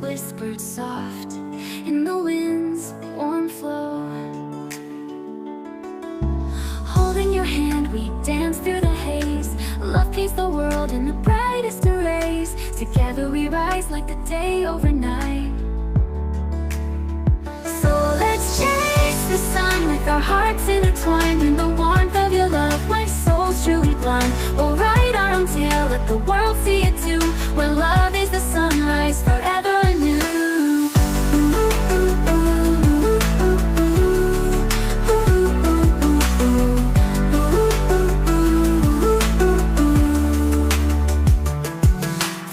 whispered soft in the wind's warm flow. Holding your hand, we dance through the haze. Love paints the world in the brightest of rays. Together we rise like the day overnight. So let's chase the sun with our hearts intertwined. In the warmth of your love, my soul's truly blind. We'll ride our own tale, let the world see it too. Where love is the sunrise, forever anew.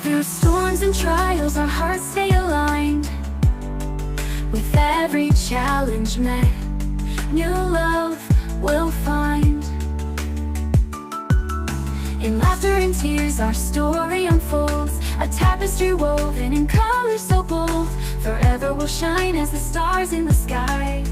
Through storms and trials, our hearts stay aligned. With every challenge met, new love we'll find. In laughter and tears, our story unfolds. A tapestry woven in colors so bold. Forever we'll shine as the stars in the sky.